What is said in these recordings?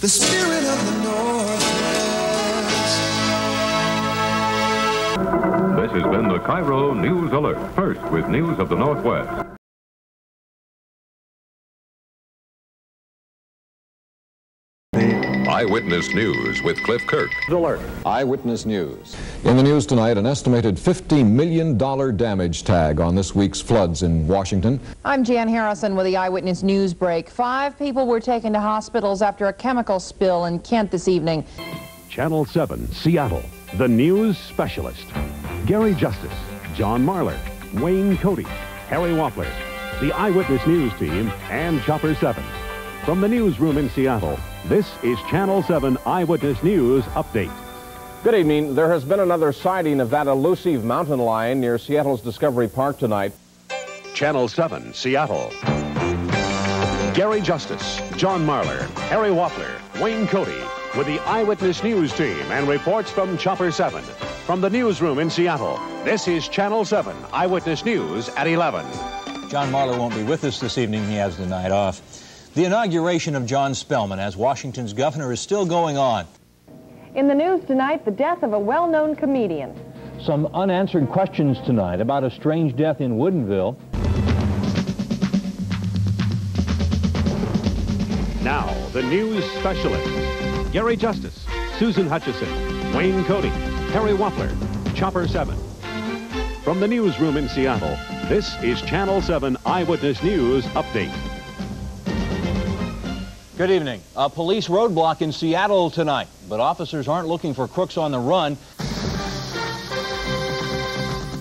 the spirit of the Northwest. This has been the KIRO News Alert, first with news of the Northwest. Eyewitness News with Cliff Kirk. Alert. Eyewitness News. In the news tonight, an estimated $50 million damage tag on this week's floods in Washington. I'm Jan Harrison with the Eyewitness News Break. 5 people were taken to hospitals after a chemical spill in Kent this evening. Channel 7, Seattle. The News Specialist. Gary Justice, John Marler, Wayne Cody, Harry Wappler, the Eyewitness News Team, and Chopper 7. From the newsroom in Seattle, this is Channel 7 Eyewitness News Update. Good evening. There has been another sighting of that elusive mountain lion near Seattle's Discovery Park tonight. Channel 7, Seattle. Gary Justice, John Marler, Harry Wappler, Wayne Cody, with the Eyewitness News Team and reports from Chopper 7. From the newsroom in Seattle, this is Channel 7 Eyewitness News at 11. John Marler won't be with us this evening. He has the night off. The inauguration of John Spellman as Washington's governor is still going on. In the news tonight, the death of a well-known comedian. Some unanswered questions tonight about a strange death in Woodinville. Now, the News Specialists. Gary Justice, Susan Hutchison, Wayne Cody, Harry Wappler, Chopper 7. From the newsroom in Seattle, this is Channel 7 Eyewitness News Update. Good evening. A police roadblock in Seattle tonight, but officers aren't looking for crooks on the run.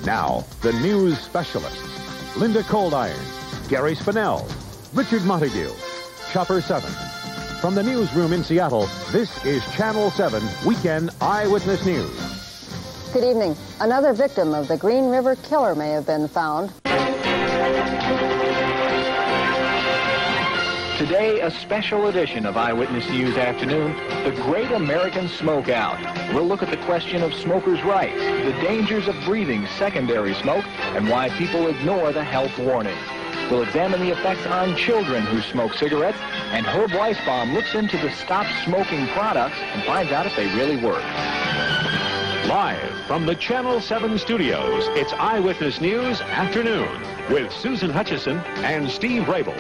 Now, the News Specialists. Linda Coldiron, Gary Spinell, Richard Montague, Chopper 7. From the newsroom in Seattle, this is Channel 7 Weekend Eyewitness News. Good evening. Another victim of the Green River Killer may have been found. Today, a special edition of Eyewitness News Afternoon, the Great American Smokeout. We'll look at the question of smokers' rights, the dangers of breathing secondary smoke, and why people ignore the health warnings. We'll examine the effects on children who smoke cigarettes, and Herb Weisbaum looks into the Stop Smoking products and finds out if they really work. Live from the Channel 7 studios, it's Eyewitness News Afternoon with Susan Hutchison and Steve Rabel.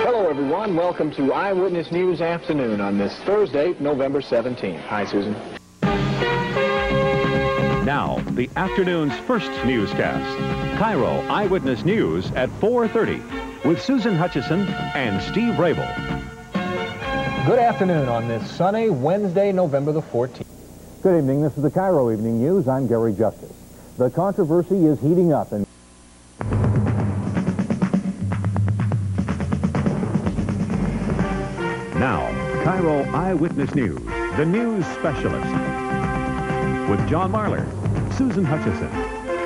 Hello, everyone. Welcome to Eyewitness News Afternoon on this Thursday, November 17th. Hi, Susan. Now, the afternoon's first newscast, KIRO Eyewitness News at 4:30 with Susan Hutchison and Steve Rabel. Good afternoon on this sunny Wednesday, November the 14th. Good evening. This is the KIRO Evening News. I'm Gary Justice. The controversy is heating up in Now, KIRO Eyewitness News, the News Specialist. With John Marler, Susan Hutchison,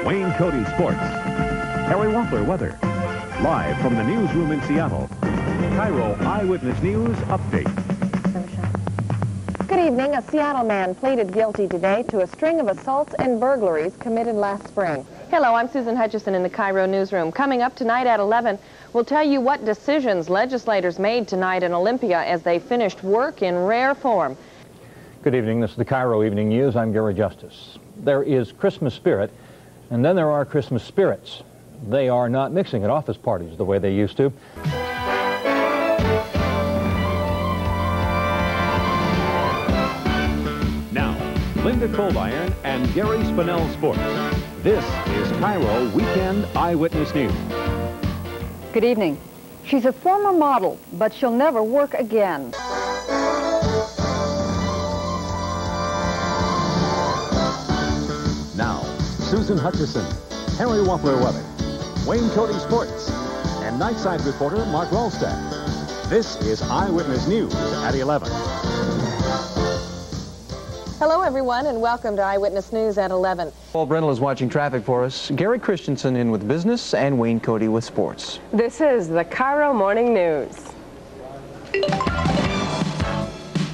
Wayne Cody Sports, Harry Wappler Weather. Live from the newsroom in Seattle, KIRO Eyewitness News Update. Good evening. A Seattle man pleaded guilty today to a string of assaults and burglaries committed last spring. Hello, I'm Susan Hutchison in the KIRO newsroom. Coming up tonight at 11, we'll tell you what decisions legislators made tonight in Olympia as they finished work in rare form. Good evening. This is the KIRO Evening News. I'm Gary Justice. There is Christmas spirit, and then there are Christmas spirits. They are not mixing at office parties the way they used to. Now, Linda Coldiron and Gary Spinell Sports. This is KIRO Weekend Eyewitness News. Good evening. She's a former model, but she'll never work again. Now, Susan Hutchison, Harry Wappler Weather, Wayne Cody Sports, and Nightside reporter Mark Rolstad. This is Eyewitness News at 11. Hello, everyone, and welcome to Eyewitness News at 11. Paul Brendel is watching traffic for us. Gary Christensen in with business and Wayne Cody with sports. This is the KIRO Morning News.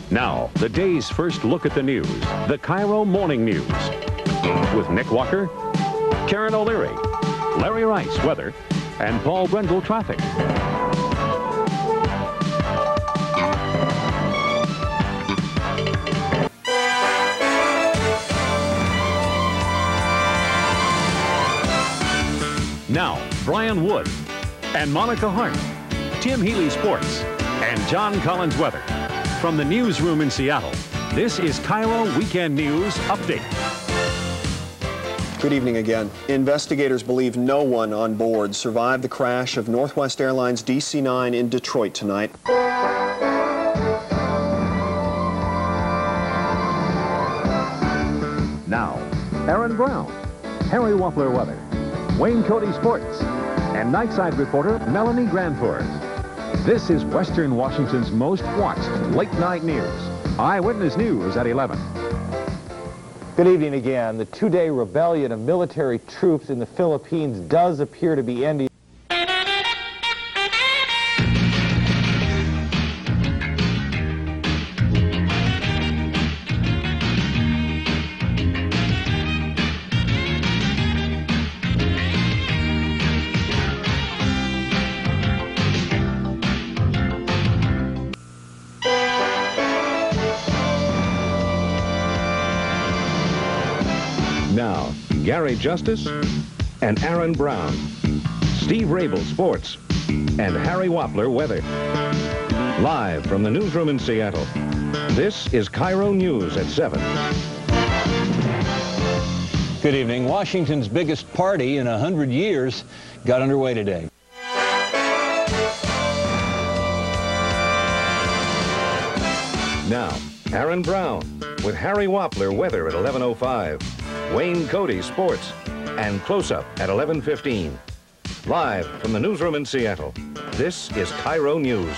Now, the day's first look at the news, the KIRO Morning News. With Nick Walker, Karen O'Leary, Larry Rice, weather, and Paul Brendel, traffic. Brian Wood, and Monica Hart, Tim Healy Sports, and John Collins Weather. From the newsroom in Seattle, this is KIRO Weekend News Update. Good evening again. Investigators believe no one on board survived the crash of Northwest Airlines DC-9 in Detroit tonight. Now, Aaron Brown, Harry Wappler Weather, Wayne Cody Sports, and Nightside reporter Melanie Granford. This is Western Washington's most watched late-night news. Eyewitness News at 11. Good evening again. The two-day rebellion of military troops in the Philippines does appear to be ending. Now, Gary Justice and Aaron Brown, Steve Rabel Sports, and Harry Wappler Weather. Live from the newsroom in Seattle, this is KIRO News at 7. Good evening. Washington's biggest party in 100 years got underway today. Now, Aaron Brown with Harry Wappler Weather at 11:05. Wayne Cody Sports, and Close-Up at 11:15. Live from the newsroom in Seattle, this is KIRO News.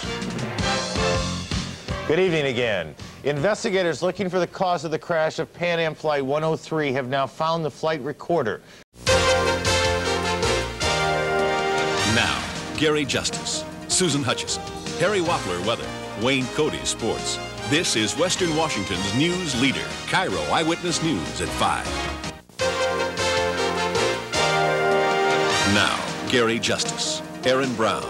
Good evening again. Investigators looking for the cause of the crash of Pan Am Flight 103 have now found the flight recorder. Now, Gary Justice, Susan Hutchison, Harry Wappler Weather, Wayne Cody Sports. This is Western Washington's news leader, KIRO Eyewitness News at 5. Now, Gary Justice, Aaron Brown,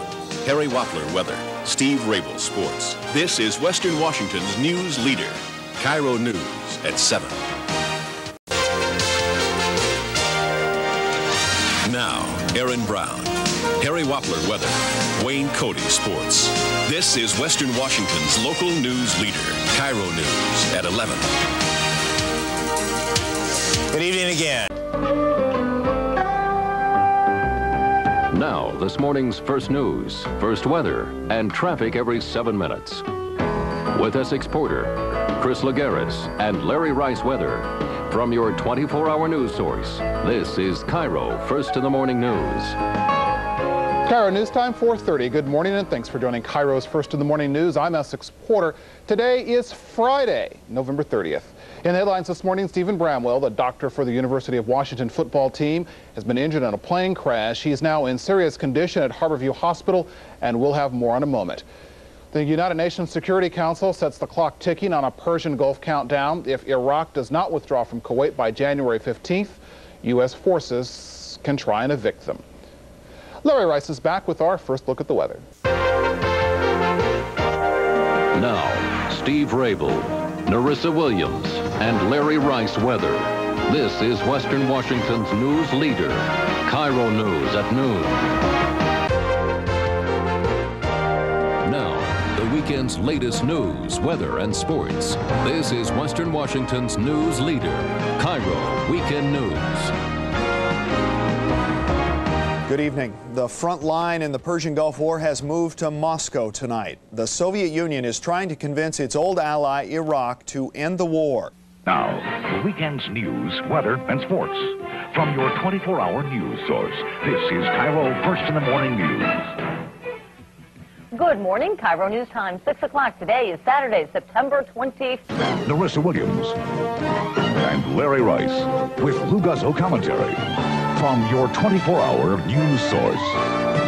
Harry Wappler Weather, Steve Rabel Sports. This is Western Washington's news leader, KIRO News at 7. Now, Aaron Brown, Harry Wappler Weather, Wayne Cody Sports. This is Western Washington's local news leader, KIRO News at 11. Good evening again. Now, this morning's first news, first weather, and traffic every 7 minutes. With Essex Porter, Chris Lagares, and Larry Rice Weather. From your 24-hour news source, this is KIRO First in the Morning News. KIRO News Time, 4:30. Good morning and thanks for joining KIRO's First in the Morning News. I'm Essex Porter. Today is Friday, November 30th. In the headlines this morning, Stephen Bramwell, the doctor for the University of Washington football team, has been injured in a plane crash. He's now in serious condition at Harborview Hospital, and we'll have more in a moment. The United Nations Security Council sets the clock ticking on a Persian Gulf countdown. If Iraq does not withdraw from Kuwait by January 15th, U.S. forces can try and evict them. Larry Rice is back with our first look at the weather. Now, Steve Rabel, Narissa Williams, and Larry Rice Weather. This is Western Washington's news leader, KIRO News at noon. Now, the weekend's latest news, weather, and sports. This is Western Washington's news leader, KIRO Weekend News. Good evening. The front line in the Persian Gulf War has moved to Moscow tonight. The Soviet Union is trying to convince its old ally, Iraq, to end the war. Now, the weekend's news, weather, and sports. From your 24-hour news source, this is KIRO First in the Morning News. Good morning. KIRO News Time, 6 o'clock. Today is Saturday, September 20th. Narissa Williams and Larry Rice with Lou Guzzo commentary. From your 24-hour news source.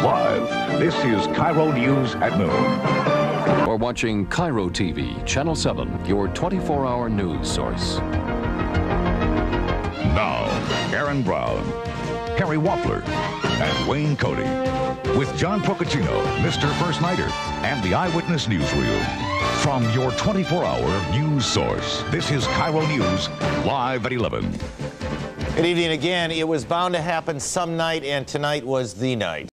Live, this is KIRO News at noon. Or watching KIRO-TV, Channel 7, your 24-hour news source. Now, Aaron Brown, Harry Wappler, and Wayne Cody. With John Procaccino, Mr. First Nighter, and the Eyewitness Newsreel. From your 24-hour news source, this is KIRO News, live at 11. Good evening again. It was bound to happen some night, and tonight was the night.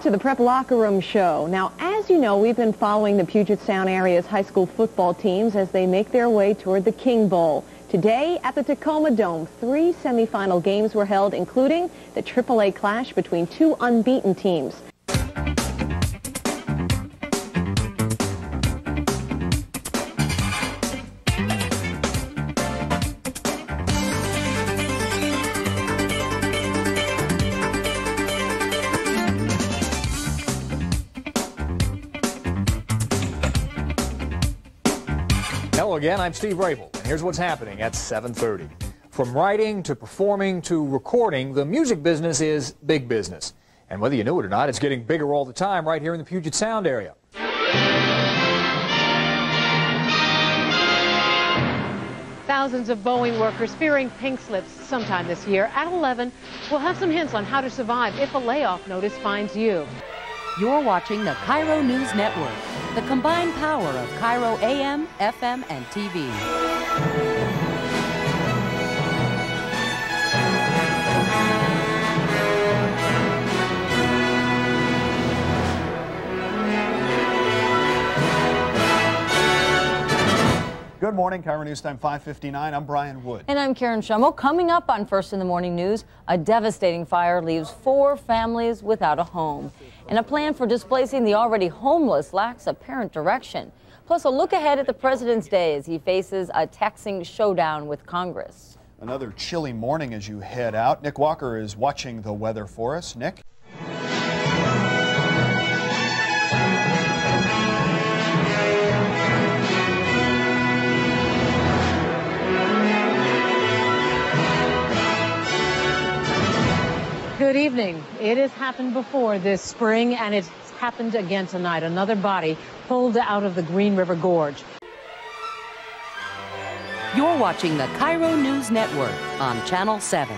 Welcome to the Prep Locker Room Show. Now, as you know, we've been following the Puget Sound area's high school football teams as they make their way toward the King Bowl. Today at the Tacoma Dome, 3 semifinal games were held, including the AAA clash between 2 unbeaten teams. Hello again, I'm Steve Rabel, and here's what's happening at 7:30. From writing to performing to recording, the music business is big business. And whether you knew it or not, it's getting bigger all the time right here in the Puget Sound area. Thousands of Boeing workers fearing pink slips sometime this year. At 11, we'll have some hints on how to survive if a layoff notice finds you. You're watching the KIRO News Network, the combined power of KIRO AM, FM, and TV. Good morning, KIRO News Time 5:59. I'm Brian Wood. And I'm Karen Schummel. Coming up on First in the Morning News, a devastating fire leaves 4 families without a home. And a plan for displacing the already homeless lacks apparent direction. Plus, a look ahead at the President's Day as he faces a taxing showdown with Congress. Another chilly morning as you head out. Nick Walker is watching the weather for us. Nick? Good evening. It has happened before this spring, and it's happened again tonight. Another body pulled out of the Green River Gorge. You're watching the KIRO News Network on Channel 7.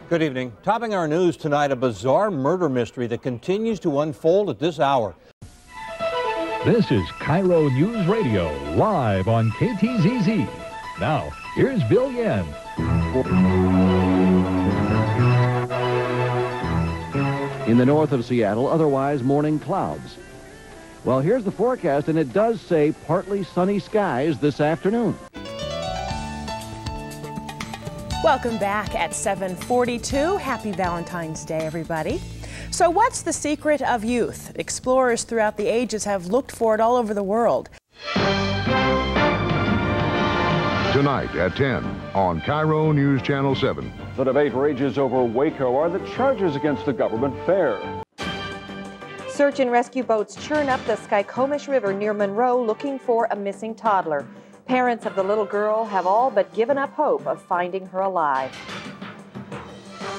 Good evening. Topping our news tonight, a bizarre murder mystery that continues to unfold at this hour. This is KIRO Newsradio, live on KTZZ. Now, here's Bill Yen. In the north of Seattle, otherwise morning clouds. Well, here's the forecast, and it does say partly sunny skies this afternoon. Welcome back at 7:42. Happy Valentine's Day, everybody. So what's the secret of youth? Explorers throughout the ages have looked for it all over the world. Tonight at 10 on KIRO News Channel 7. The debate rages over Waco. Are the charges against the government fair? Search and rescue boats churn up the Skykomish River near Monroe looking for a missing toddler. Parents of the little girl have all but given up hope of finding her alive.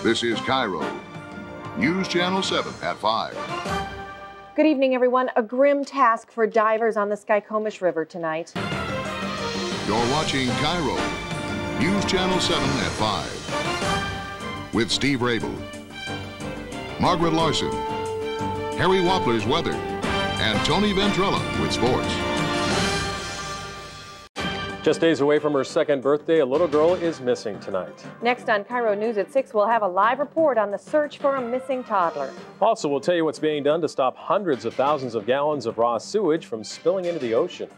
This is KIRO News Channel 7 at 5. Good evening, everyone. A grim task for divers on the Skykomish River tonight. You're watching KIRO News Channel 7 at 5. With Steve Rabel, Margaret Larson, Harry Wappler's weather, and Tony Ventrella with sports. Just days away from her second birthday, a little girl is missing tonight. Next on KIRO News at 6, we'll have a live report on the search for a missing toddler. Also, we'll tell you what's being done to stop hundreds of thousands of gallons of raw sewage from spilling into the ocean.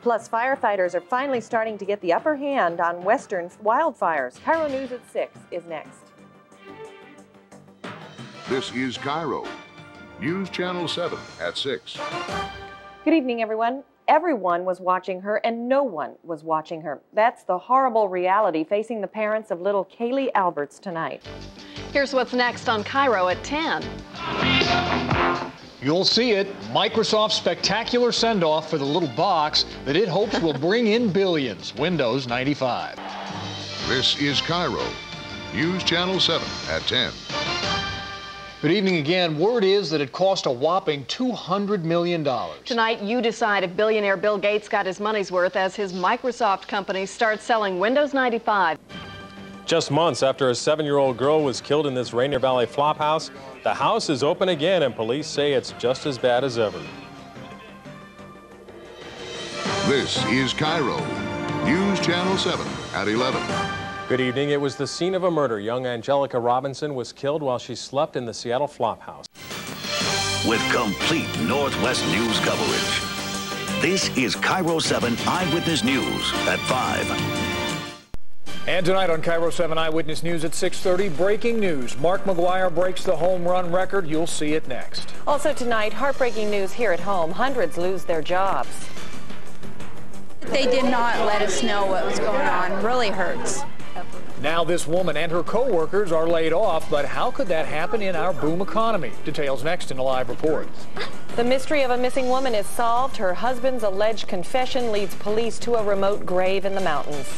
Plus, firefighters are finally starting to get the upper hand on western wildfires. KIRO News at 6 is next. This is KIRO News Channel 7 at 6. Good evening, everyone. Everyone was watching her and no one was watching her. That's the horrible reality facing the parents of little Kaylee Alberts tonight. Here's what's next on KIRO at 10. You'll see it. Microsoft's spectacular send-off for the little box that it hopes will bring in billions. Windows 95. This is KIRO News Channel 7 at 10. Good evening again. Word is that it cost a whopping $200 million. Tonight, you decide if billionaire Bill Gates got his money's worth as his Microsoft company starts selling Windows 95. Just months after a 7-year-old girl was killed in this Rainier Valley flophouse, The house is open again, and police say it's just as bad as ever. This is KIRO, News Channel 7 at 11. Good evening. It was the scene of a murder. Young Angelica Robinson was killed while she slept in the Seattle Flophouse. With complete Northwest news coverage, this is KIRO 7 Eyewitness News at 5. And tonight on KIRO 7 Eyewitness News at 6:30, breaking news. Mark McGuire breaks the home run record. You'll see it next. Also tonight, heartbreaking news here at home. Hundreds lose their jobs. They did not let us know what was going on. Really hurts. Now this woman and her co-workers are laid off, but how could that happen in our boom economy? Details next in a live report. The mystery of a missing woman is solved. Her husband's alleged confession leads police to a remote grave in the mountains.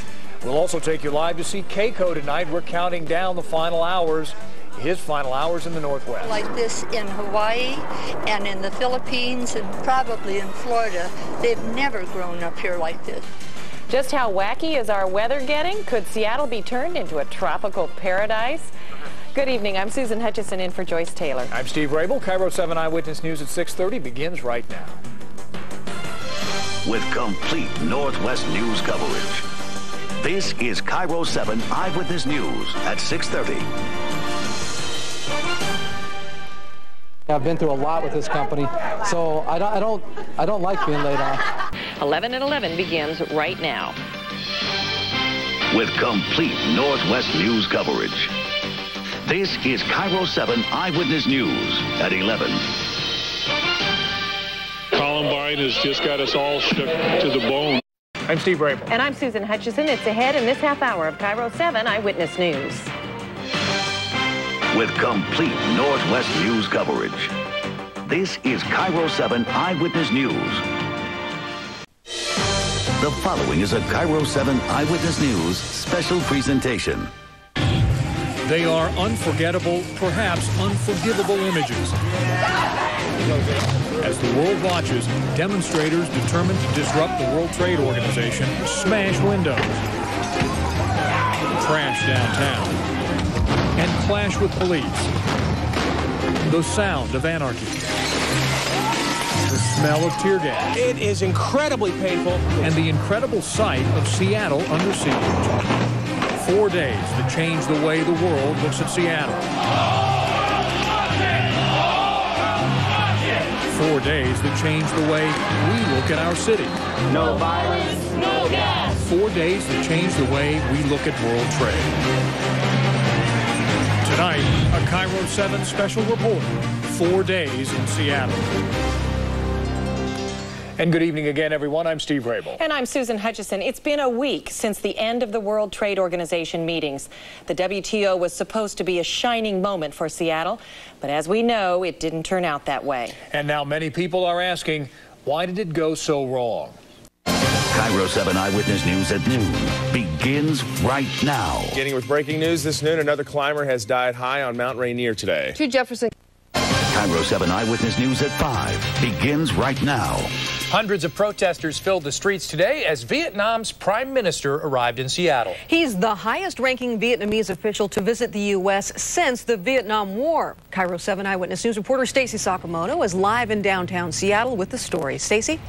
We'll also take you live to see KIRO tonight. We're counting down the final hours, his final hours in the Northwest. Like this in Hawaii and in the Philippines and probably in Florida. They've never grown up here like this. Just how wacky is our weather getting? Could Seattle be turned into a tropical paradise? Good evening. I'm Susan Hutchison in for Joyce Taylor. I'm Steve Rabel. KIRO 7 Eyewitness News at 6:30 begins right now. With complete Northwest news coverage, this is KIRO 7 Eyewitness News at 6:30. I've been through a lot with this company, so I don't like being laid off. 11 at 11 begins right now. With complete Northwest news coverage, this is KIRO 7 Eyewitness News at 11. Columbine has just got us all shook to the bone. I'm Steve Rabel. And I'm Susan Hutchison. It's ahead in this half hour of KIRO 7 Eyewitness News. With complete Northwest news coverage, this is KIRO 7 Eyewitness News. The following is a KIRO 7 Eyewitness News special presentation. They are unforgettable, perhaps unforgivable images. As the world watches, demonstrators determined to disrupt the World Trade Organization smash windows, crash downtown, and clash with police. The sound of anarchy. The smell of tear gas. It is incredibly painful. And the incredible sight of Seattle under siege. 4 days that changed the way the world looks at Seattle. 4 days that changed the way we look at our city. No violence, no gas. 4 days that changed the way we look at world trade. Tonight, a KIRO 7 special report. 4 days in Seattle. And good evening again, everyone. I'm Steve Rabel. And I'm Susan Hutchison. It's been a week since the end of the World Trade Organization meetings. The WTO was supposed to be a shining moment for Seattle, but as we know, it didn't turn out that way. And now many people are asking, why did it go so wrong? KIRO 7 Eyewitness News at noon begins right now. Beginning with breaking news this noon, another climber has died high on Mount Rainier today. To Jefferson. KIRO 7 Eyewitness News at 5 begins right now. Hundreds of protesters filled the streets today as Vietnam's prime minister arrived in Seattle. He's the highest-ranking Vietnamese official to visit the U.S. since the Vietnam War. KIRO 7 Eyewitness News reporter Stacy Sakamoto is live in downtown Seattle with the story. Stacy?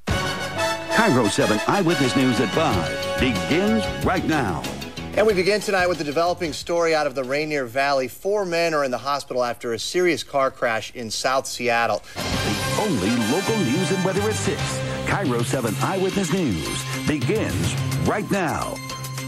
KIRO 7 Eyewitness News at 5 begins right now. And we begin tonight with the developing story out of the Rainier Valley. 4 men are in the hospital after a serious car crash in South Seattle. The only local news and weather at 6. KIRO 7 Eyewitness News begins right now.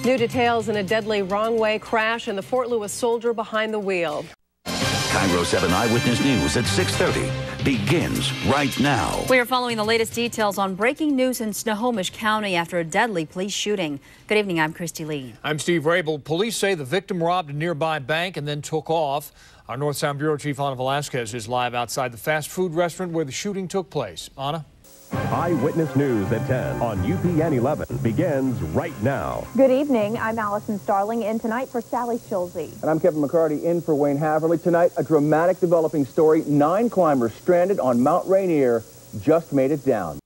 New details in a deadly wrong-way crash and the Fort Lewis soldier behind the wheel. KIRO 7 Eyewitness News at 6:30 begins right now. We are following the latest details on breaking news in Snohomish County after a deadly police shooting. Good evening, I'm Christy Lee. I'm Steve Rabel. Police say the victim robbed a nearby bank and then took off. Our North Sound Bureau Chief Ana Velasquez is live outside the fast food restaurant where the shooting took place. Ana? Eyewitness News at 10 on UPN 11 begins right now. Good evening. I'm Allison Starling in tonight for Sally Schulze. And I'm Kevin McCarty in for Wayne Haverly. Tonight, a dramatic developing story. 9 climbers stranded on Mount Rainier just made it down.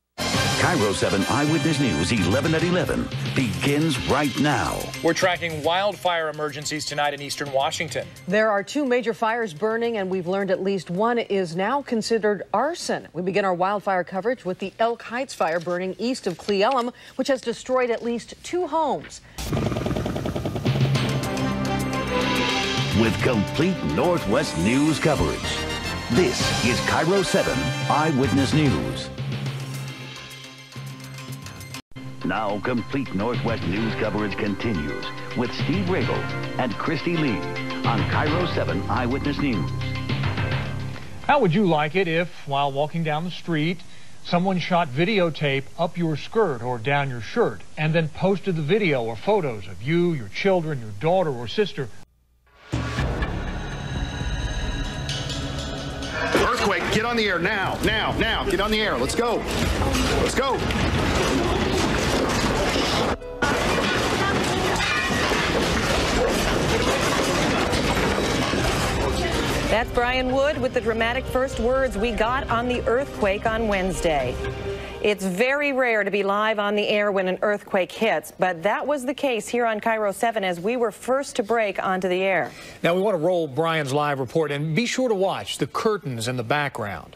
KIRO 7 Eyewitness News 11 at 11 begins right now. We're tracking wildfire emergencies tonight in eastern Washington. There are 2 major fires burning, and we've learned at least one is now considered arson. We begin our wildfire coverage with the Elk Heights fire burning east of Cle Elum, which has destroyed at least 2 homes. With complete Northwest news coverage, this is KIRO 7 Eyewitness News. Now, complete Northwest news coverage continues with Steve Rabel and Christy Lee on KIRO 7 Eyewitness News. How would you like it if, while walking down the street, someone shot videotape up your skirt or down your shirt and then posted the video or photos of you, your children, your daughter or sister? Earthquake, get on the air now, now, get on the air. Let's go. Let's go. That's Brian Wood with the dramatic first words we got on the earthquake on Wednesday. It's very rare to be live on the air when an earthquake hits, but that was the case here on KIRO 7 as we were first to break onto the air. Now we want to roll Brian's live report, and be sure to watch the curtains in the background.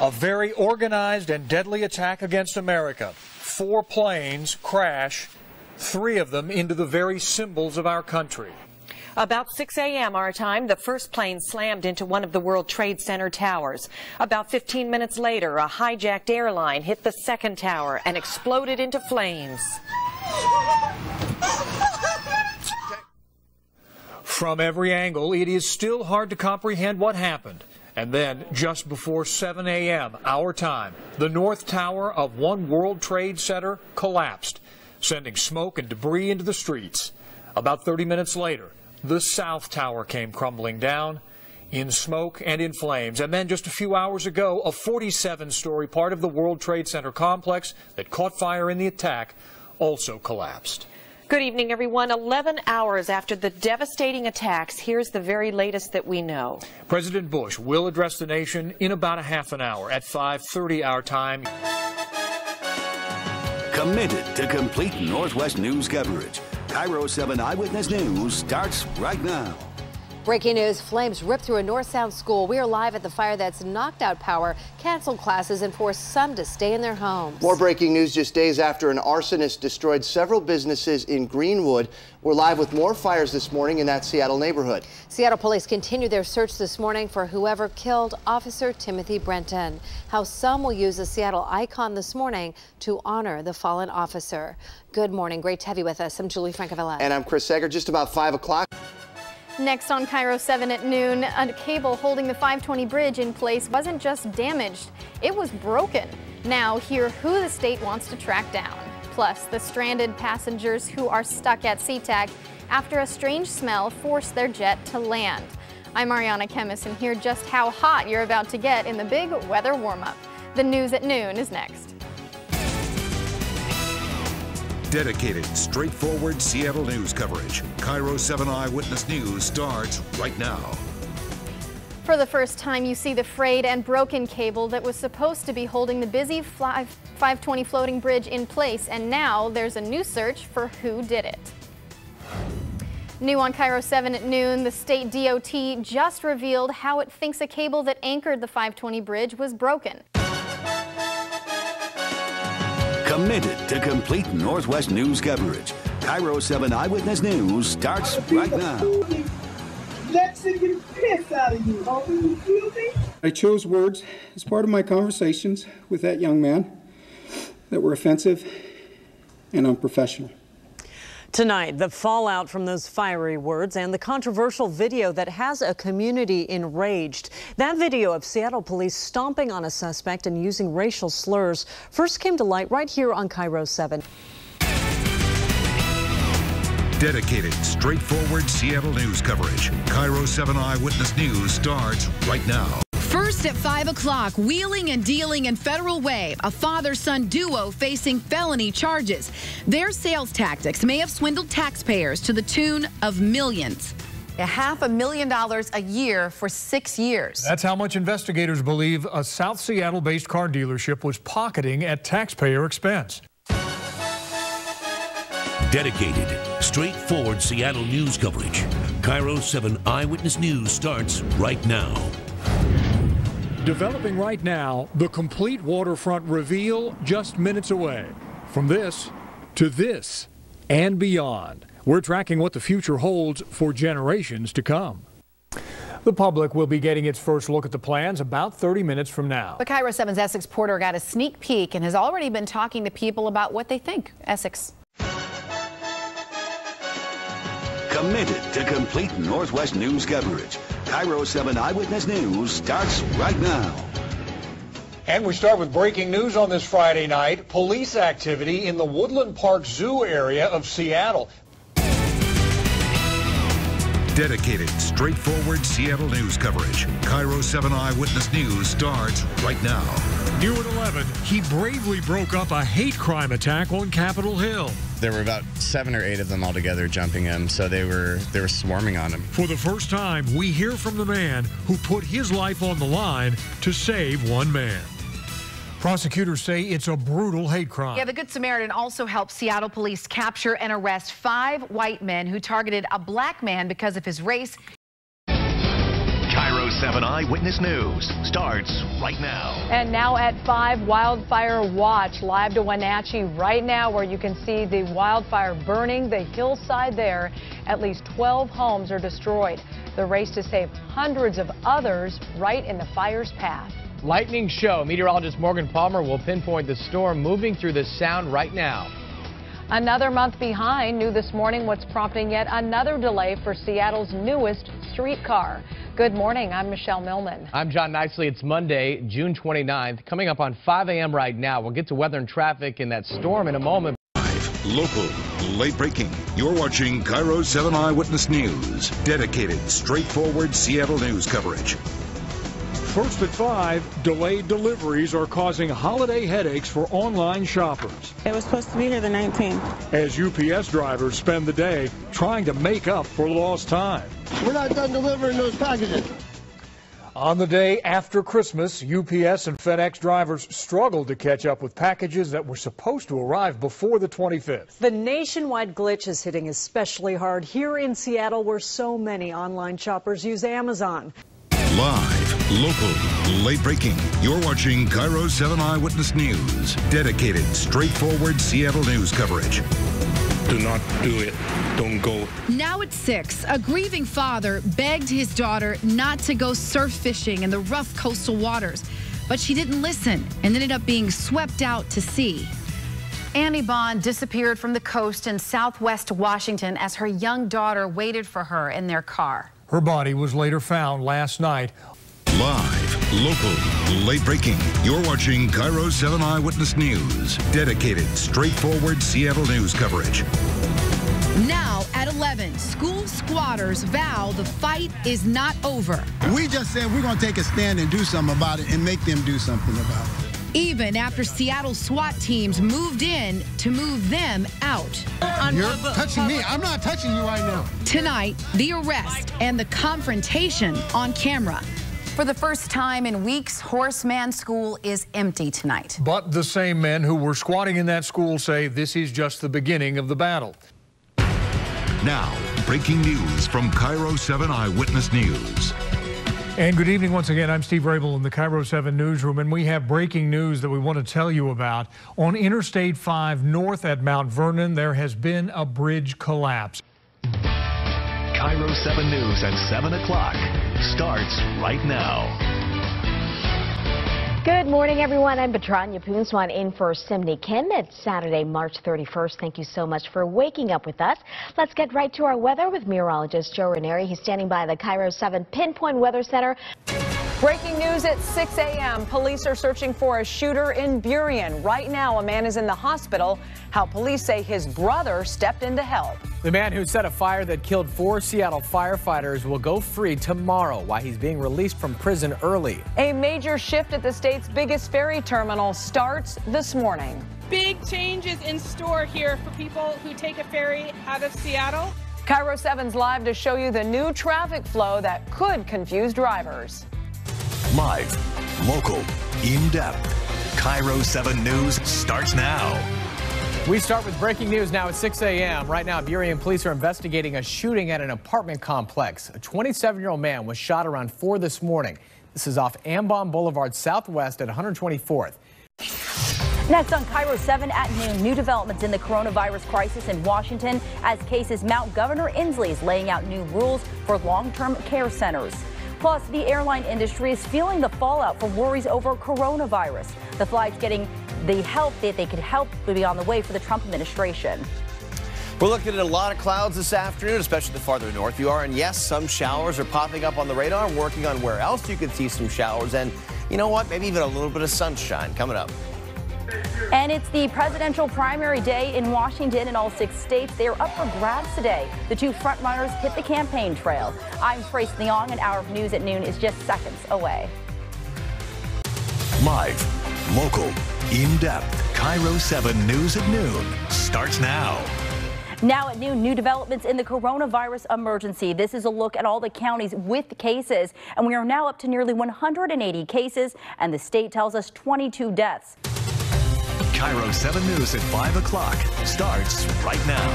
A very organized and deadly attack against America. 4 planes crash, 3 of them into the very symbols of our country. About 6 a.m. our time, the first plane slammed into one of the World Trade Center towers. About 15 minutes later, a hijacked airline hit the second tower and exploded into flames. From every angle, it is still hard to comprehend what happened. And then, just before 7 a.m. our time, the North Tower of one World Trade Center collapsed, sending smoke and debris into the streets. About 30 minutes later, the South Tower came crumbling down in smoke and in flames. And then just a few hours ago, a 47-story part of the World Trade Center complex that caught fire in the attack also collapsed. Good evening, everyone. 11 hours after the devastating attacks, here's the very latest that we know. President Bush will address the nation in about a half an hour at 5:30 our time. Committed to complete Northwest news coverage, KIRO 7 Eyewitness News starts right now. Breaking news, flames ripped through a North-Sound school. We are live at the fire that's knocked out power, canceled classes, and forced some to stay in their homes. More breaking news just days after an arsonist destroyed several businesses in Greenwood. We're live with more fires this morning in that Seattle neighborhood. Seattle police continue their search this morning for whoever killed Officer Timothy Brenton. How some will use a Seattle icon this morning to honor the fallen officer. Good morning. Great to have you with us. I'm Julie Francavilla. And I'm Chris Egger. Just about 5 o'clock. Next on KIRO 7 at noon, a cable holding the 520 bridge in place wasn't just damaged, it was broken. Now hear who the state wants to track down. Plus, the stranded passengers who are stuck at SeaTac after a strange smell forced their jet to land. I'm Ariana Chemis, and hear just how hot you're about to get in the big weather warm-up. The news at noon is next. Dedicated, straightforward Seattle news coverage. KIRO 7 Eyewitness News starts right now. For the first time, you see the frayed and broken cable that was supposed to be holding the busy 520 floating bridge in place, and now there's a new search for who did it. New on KIRO 7 at noon, the state DOT just revealed how it thinks a cable that anchored the 520 bridge was broken. Committed to complete Northwest news coverage, KIRO 7 Eyewitness News starts right now. Mexican piss out of you, homie. You feel me? I chose words as part of my conversations with that young man that were offensive and unprofessional. Tonight, the fallout from those fiery words and the controversial video that has a community enraged. That video of Seattle police stomping on a suspect and using racial slurs first came to light right here on KIRO 7. Dedicated, straightforward Seattle news coverage. KIRO 7 Eyewitness News starts right now. First at 5 o'clock, wheeling and dealing in Federal Way, a father-son duo facing felony charges. Their sales tactics may have swindled taxpayers to the tune of millions. $500,000 a year for 6 years. That's how much investigators believe a South Seattle-based car dealership was pocketing at taxpayer expense. Dedicated, straightforward Seattle news coverage. KIRO 7 Eyewitness News starts right now. Developing right now, the complete waterfront reveal just minutes away. From this to this and beyond. We're tracking what the future holds for generations to come. The public will be getting its first look at the plans about 30 minutes from now. But KIRO 7's Essex Porter got a sneak peek and has already been talking to people about what they think. Essex. Committed to complete Northwest news coverage. KIRO 7 Eyewitness News starts right now. And we start with breaking news on this Friday night. Police activity in the Woodland Park Zoo area of Seattle. Dedicated, straightforward Seattle news coverage. KIRO 7 Eyewitness News starts right now. New at 11, he bravely broke up a hate crime attack on Capitol Hill. There were about 7 or 8 of them altogether jumping him, so they were swarming on him. For the first time, we hear from the man who put his life on the line to save one man. Prosecutors say it's a brutal hate crime. Yeah, the Good Samaritan also helped Seattle police capture and arrest 5 white men who targeted a black man because of his race. KIRO 7 Eyewitness News starts right now. And now at 5, Wildfire Watch live to Wenatchee right now, where you can see the wildfire burning the hillside there. At least 12 homes are destroyed. The race to save hundreds of others right in the fire's path. Lightning show. Meteorologist Morgan Palmer will pinpoint the storm moving through the sound right now. Another month behind. New this morning what's prompting yet another delay for Seattle's newest streetcar. Good morning. I'm Michelle Millman. I'm John Nicely. It's Monday, June 29th. Coming up on 5 a.m. right now. We'll get to weather and traffic and that storm in a moment. Local, late breaking. You're watching KIRO 7 Eyewitness News. Dedicated, straightforward Seattle news coverage. First at 5, delayed deliveries are causing holiday headaches for online shoppers. It was supposed to be here the 19th. As UPS drivers spend the day trying to make up for lost time. We're not done delivering those packages. On the day after Christmas, UPS and FedEx drivers struggled to catch up with packages that were supposed to arrive before the 25th. The nationwide glitch is hitting especially hard here in Seattle, where so many online shoppers use Amazon. Live, local, late breaking. You're watching KIRO 7 Eyewitness News. Dedicated, straightforward Seattle news coverage. Do not do it. Don't go. Now at 6, a grieving father begged his daughter not to go surf fishing in the rough coastal waters, but she didn't listen and ended up being swept out to sea. Annie Bond disappeared from the coast in southwest Washington as her young daughter waited for her in their car. Her body was later found last night. Live, local, late breaking. You're watching KIRO 7 Eyewitness News. Dedicated, straightforward Seattle news coverage. Now at 11, school squatters vow the fight is not over. We just said we're going to take a stand and do something about it and make them do something about it. Even after Seattle SWAT teams moved in to move them out. You're touching me. I'm not touching you right now. Tonight, the arrest and the confrontation on camera. For the first time in weeks, Horseman School is empty tonight. But the same men who were squatting in that school say this is just the beginning of the battle. Now, breaking news from KIRO 7 Eyewitness News. And good evening once again. I'm Steve Rabel in the KIRO 7 newsroom, and we have breaking news that we want to tell you about. On Interstate 5 north at Mount Vernon, there has been a bridge collapse. KIRO 7 News at 7 o'clock starts right now. Good morning, everyone. I'm Petrania Poonswan in for Simney Kim. It's Saturday, March 31st. Thank you so much for waking up with us. Let's get right to our weather with meteorologist Joe Ranieri. He's standing by the KIRO 7 Pinpoint Weather Center. Breaking news at 6 a.m. Police are searching for a shooter in Burien. Right now, a man is in the hospital. How police say his brother stepped in to help. The man who set a fire that killed 4 Seattle firefighters will go free tomorrow while he's being released from prison early. A major shift at the state's biggest ferry terminal starts this morning. Big changes in store here for people who take a ferry out of Seattle. KIRO 7's live to show you the new traffic flow that could confuse drivers. Live, local, in-depth. KIRO 7 News starts now. We start with breaking news now at 6 a.m. Right now, Burien police are investigating a shooting at an apartment complex. A 27-year-old man was shot around 4 this morning. This is off Ambon Boulevard Southwest at 124th. Next on KIRO 7 at noon, new developments in the coronavirus crisis in Washington as cases mount. Governor Inslee is laying out new rules for long-term care centers. Plus, the airline industry is feeling the fallout from worries over coronavirus. The flights getting the help that they could help will be on the way for the Trump administration. We're looking at a lot of clouds this afternoon, especially the farther north you are. And yes, some showers are popping up on the radar. Working on where else you could see some showers. And you know what? Maybe even a little bit of sunshine coming up. And it's the presidential primary day in Washington in all 6 states. They are up for grabs today. The 2 frontrunners hit the campaign trail. I'm Trace Leong. An hour of news at noon is just seconds away. Live, local, in-depth. KIRO 7 News at noon starts now. Now at noon, new developments in the coronavirus emergency. This is a look at all the counties with cases, and we are now up to nearly 180 cases, and the state tells us 22 deaths. KIRO 7 News at 5 o'clock starts right now.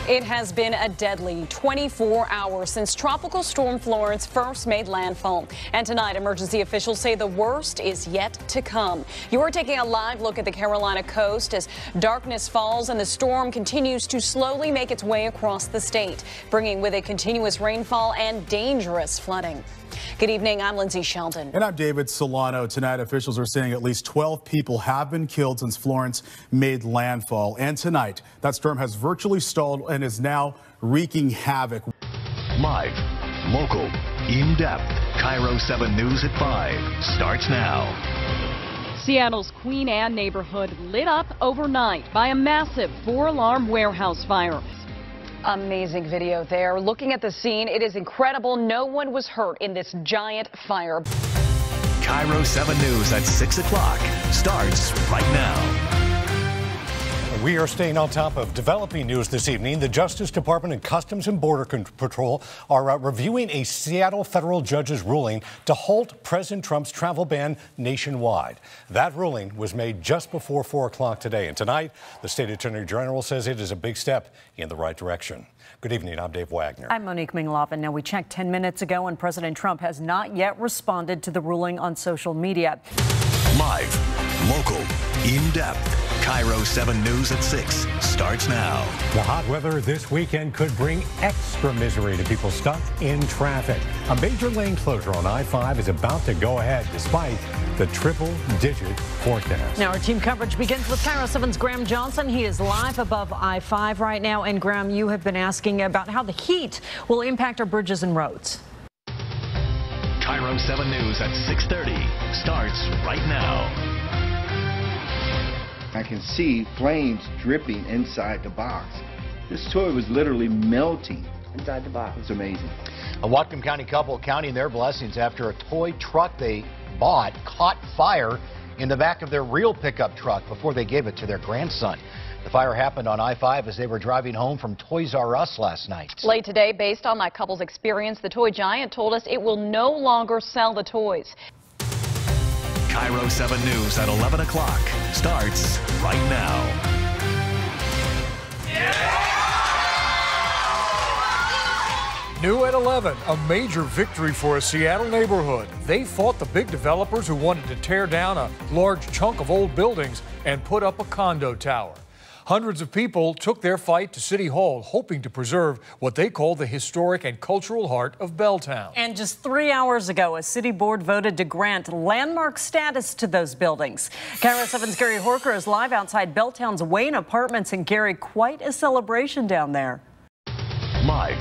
It has been a deadly 24 hours since Tropical Storm Florence first made landfall. And tonight, emergency officials say the worst is yet to come. You are taking a live look at the Carolina coast as darkness falls and the storm continues to slowly make its way across the state, bringing with it continuous rainfall and dangerous flooding. Good evening, I'm Lindsay Sheldon. And I'm David Solano. Tonight, officials are saying at least 12 people have been killed since Florence made landfall. And tonight, that storm has virtually stalled and is now wreaking havoc. Live, local, in-depth. KIRO 7 News at 5 starts now. Seattle's Queen Anne neighborhood lit up overnight by a massive 4-alarm warehouse fire. Amazing video there. Looking at the scene, it is incredible. No one was hurt in this giant fire. KIRO 7 News at 6 o'clock starts right now. We are staying on top of developing news this evening. The Justice Department and Customs and Border Patrol are reviewing a Seattle federal judge's ruling to halt President Trump's travel ban nationwide. That ruling was made just before 4 o'clock today. And tonight, the state attorney general says it is a big step in the right direction. Good evening. I'm Dave Wagner. I'm Monique Mingloven. Now, we checked 10 minutes ago, and President Trump has not yet responded to the ruling on social media. Live, local, in-depth. KIRO 7 News at 6 starts now. The hot weather this weekend could bring extra misery to people stuck in traffic. A major lane closure on I-5 is about to go ahead despite the triple-digit forecast. Now our team coverage begins with KIRO 7's Graham Johnson. He is live above I-5 right now. And Graham, you have been asking about how the heat will impact our bridges and roads. KIRO 7 News at 6:30 starts right now. I can see flames dripping inside the box. This toy was literally melting inside the box. It's amazing. A Whatcom County couple counting their blessings after a toy truck they bought caught fire in the back of their real pickup truck before they gave it to their grandson. The fire happened on I-5 as they were driving home from Toys R Us last night. Late today, based on that couple's experience, the toy giant told us it will no longer sell the toys. KIRO 7 News at 11 o'clock starts right now. New at 11, a major victory for a Seattle neighborhood. They fought the big developers who wanted to tear down a large chunk of old buildings and put up a condo tower. Hundreds of people took their fight to City Hall, hoping to preserve what they call the historic and cultural heart of Belltown. And just 3 hours ago, a city board voted to grant landmark status to those buildings. KIRO 7's Gary Horker is live outside Belltown's Wayne Apartments. And Gary, quite a celebration down there. Live,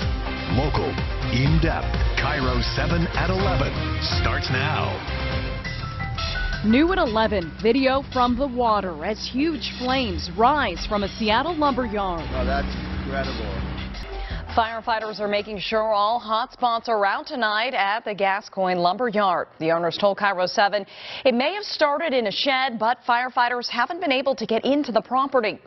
local, in-depth. KIRO 7 at 11 starts now. New at 11, video from the water as huge flames rise from a Seattle lumber yard. Oh, that's incredible. Firefighters are making sure all hot spots are out tonight at the Gascoigne lumber yard. The owners told KIRO 7 it may have started in a shed, but firefighters haven't been able to get into the property.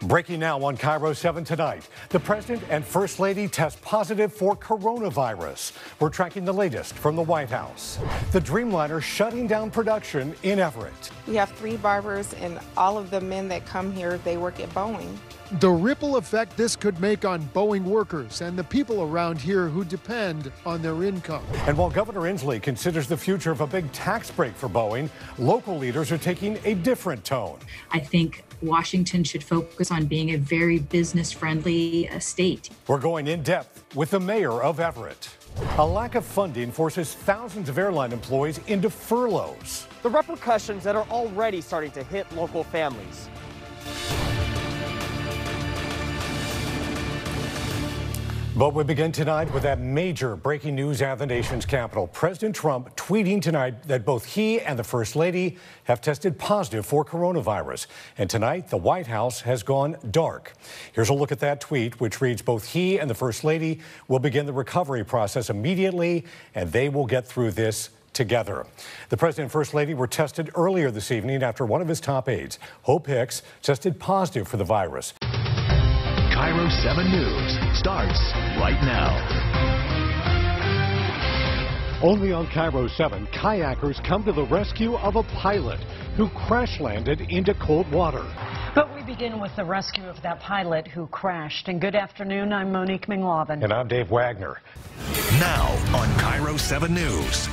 Breaking now on KIRO 7 tonight. The President and First Lady test positive for coronavirus. We're tracking the latest from the White House. The Dreamliner shutting down production in Everett. We have 3 barbers, and all of the men that come here, they work at Boeing. The ripple effect this could make on Boeing workers and the people around here who depend on their income. And while Governor Inslee considers the future of a big tax break for Boeing, local leaders are taking a different tone. I think Washington should focus on being a very business-friendly state. We're going in depth with the mayor of Everett. A lack of funding forces thousands of airline employees into furloughs. The repercussions that are already starting to hit local families. But we begin tonight with that major breaking news at the nation's capital. President Trump tweeting tonight that both he and the First Lady have tested positive for coronavirus. And tonight, the White House has gone dark. Here's a look at that tweet, which reads, both he and the First Lady will begin the recovery process immediately, and they will get through this together. The President and First Lady were tested earlier this evening after one of his top aides, Hope Hicks, tested positive for the virus. KIRO 7 News starts right now. Only on KIRO 7, kayakers come to the rescue of a pilot who crash landed into cold water. But we begin with the rescue of that pilot who crashed. And good afternoon, I'm Monique Minglavin. And I'm Dave Wagner. Now on KIRO 7 News.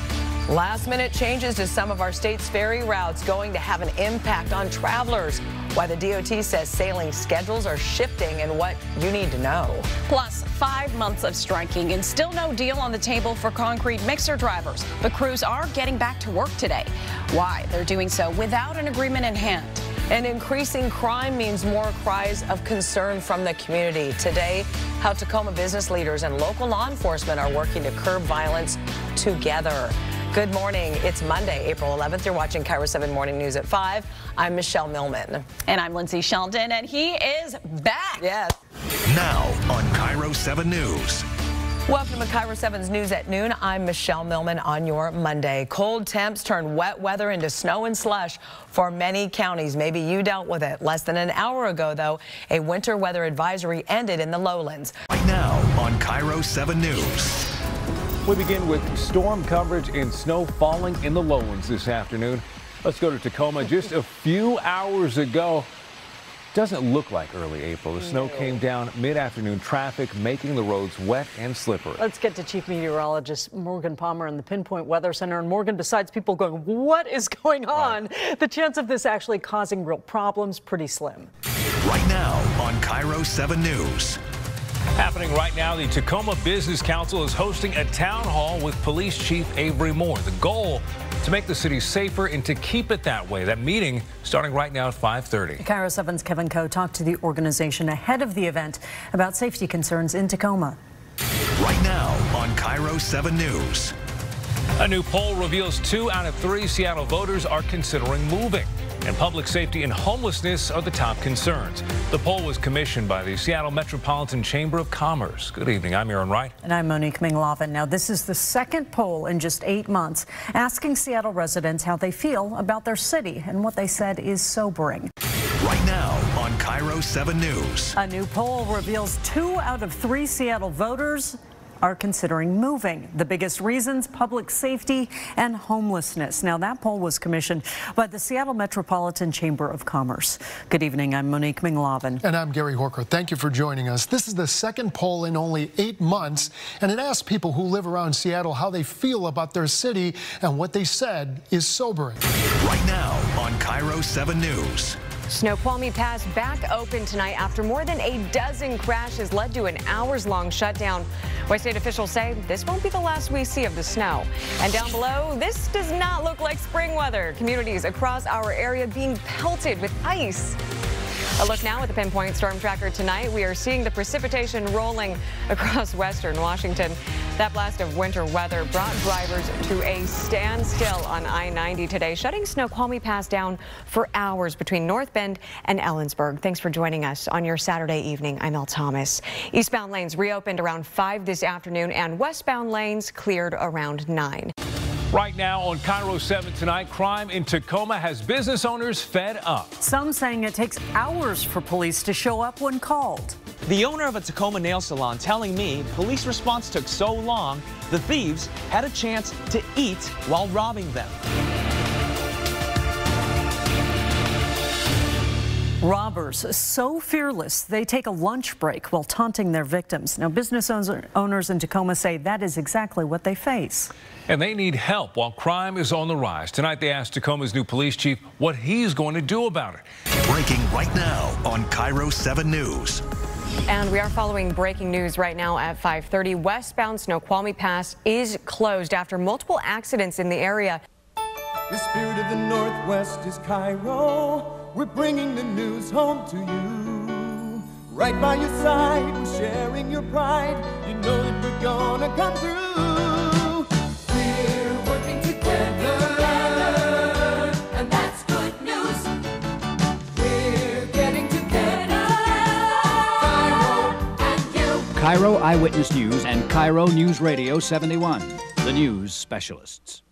Last-minute changes to some of our state's ferry routes going to have an impact on travelers. Why the DOT says sailing schedules are shifting and what you need to know. Plus, 5 months of striking and still no deal on the table for concrete mixer drivers. But crews are getting back to work today. Why? They're doing so without an agreement in hand. And increasing crime means more cries of concern from the community. Today, how Tacoma business leaders and local law enforcement are working to curb violence together. Good morning. It's Monday, April 11th. You're watching KIRO 7 Morning News at 5. I'm Michelle Millman. And I'm Lindsay Sheldon, and he is back. Yes. Now on KIRO 7 News. Welcome to KIRO 7's News at Noon. I'm Michelle Millman on your Monday. Cold temps turn wet weather into snow and slush for many counties. Maybe you dealt with it. Less than an hour ago, though, a winter weather advisory ended in the lowlands. Right now on KIRO 7 News. We begin with storm coverage and snow falling in the lowlands this afternoon. Let's go to Tacoma. Just a few hours ago, doesn't look like early April. The snow came down mid-afternoon, traffic making the roads wet and slippery. Let's get to Chief Meteorologist Morgan Palmer in the Pinpoint Weather Center. And Morgan, besides people going, what is going on? The chance of this actually causing real problems, pretty slim. Right now on KIRO 7 News. Happening right now, the Tacoma Business Council is hosting a town hall with Police Chief Avery Moore. The goal, to make the city safer and to keep it that way. That meeting starting right now at 5:30. KIRO 7's Kevin Coe talked to the organization ahead of the event about safety concerns in Tacoma. Right now on KIRO 7 News. A new poll reveals 2 out of 3 Seattle voters are considering moving. And public safety and homelessness are the top concerns. The poll was commissioned by the Seattle Metropolitan Chamber of Commerce. Good evening. I'm Aaron Wright. And I'm Monique Minglavin. Now, this is the second poll in just 8 months asking Seattle residents how they feel about their city. And what they said is sobering. Right now on KIRO 7 News. A new poll reveals 2 out of 3 Seattle voters are considering moving. The biggest reasons, public safety and homelessness. Now, that poll was commissioned by the Seattle Metropolitan Chamber of Commerce. Good evening. I'm Monique Minglavin. And I'm Gary Horker. Thank you for joining us. This is the second poll in only 8 months, and it asked people who live around Seattle how they feel about their city, and what they said is sobering. Right now on KIRO 7 News. Snoqualmie Pass back open tonight after more than a dozen crashes led to an hours-long shutdown. West State officials say this won't be the last we see of the snow. And down below, this does not look like spring weather. Communities across our area being pelted with ice. A look now at the Pinpoint Storm Tracker tonight. We are seeing the precipitation rolling across western Washington. That blast of winter weather brought drivers to a standstill on I-90 today, shutting Snoqualmie Pass down for hours between North Bend and Ellensburg. Thanks for joining us on your Saturday evening. I'm Elle Thomas. Eastbound lanes reopened around 5 this afternoon, and westbound lanes cleared around 9. Right now on KIRO 7 tonight, crime in Tacoma has business owners fed up. Some saying it takes hours for police to show up when called. The owner of a Tacoma nail salon telling me police response took so long, the thieves had a chance to eat while robbing them. Robbers so fearless they take a lunch break while taunting their victims. Now, business owners in Tacoma say that is exactly what they face. And they need help while crime is on the rise. Tonight they asked Tacoma's new police chief what he's going to do about it. Breaking right now on KIRO 7 News. And we are following breaking news right now at 5:30. Westbound Snoqualmie Pass is closed after multiple accidents in the area. The spirit of the Northwest is KIRO. We're bringing the news home to you. Right by your side, we're sharing your pride. You know that we're gonna come through. We're working together, and that's good news. We're getting together, KIRO and you. KIRO Eyewitness News and KIRO Newsradio 71, the news specialists.